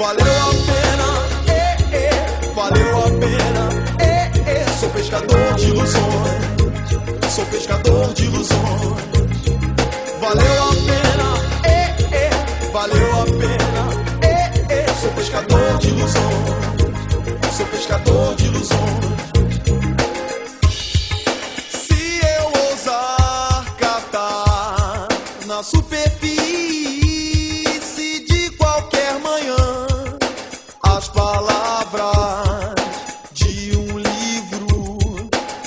Valeu a pena, valeu a pena, sou pescador de ilusões, sou pescador de ilusões. Valeu a pena, valeu a pena, sou pescador de ilusões, sou pescador de ilusões. Se eu ousar catar na superfície de qualquer manhã as palavras de um livro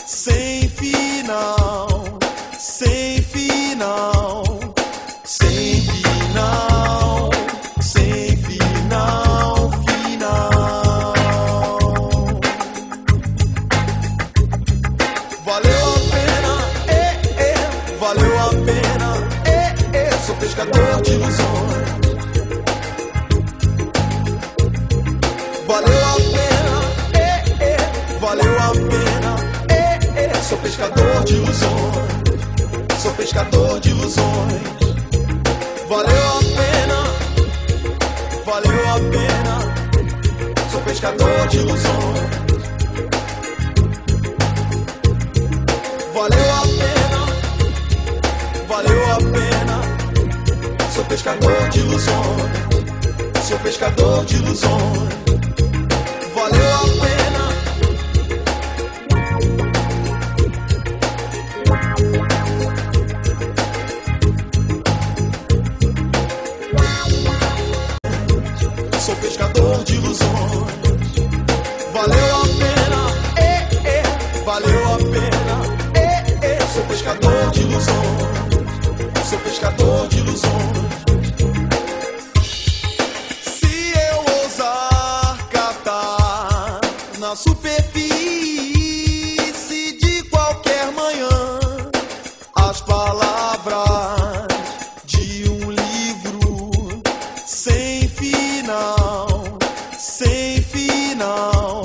sem final, sem final, sem final, sem final, final. Valeu a pena, valeu a pena, sou pescador de ilusões. Valeu a pena, valeu a pena, sou pescador de ilusões, sou pescador de ilusões. Valeu a pena, valeu a pena, sou pescador de ilusões. Valeu a pena, valeu a pena, sou pescador de ilusões, sou pescador de ilusões. Valeu a pena, sou pescador de ilusões. Valeu a pena, valeu a pena, sou pescador de ilusões, sou pescador de ilusões. Se eu ousar catar na superfície de qualquer manhã as palavras de um livro sem final, sem final,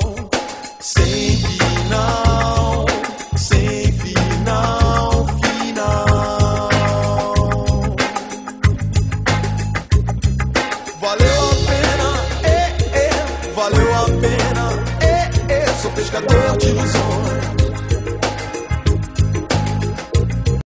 sem final, sem final, final. Valeu a pena, valeu a pena, sou pescador de ilusões.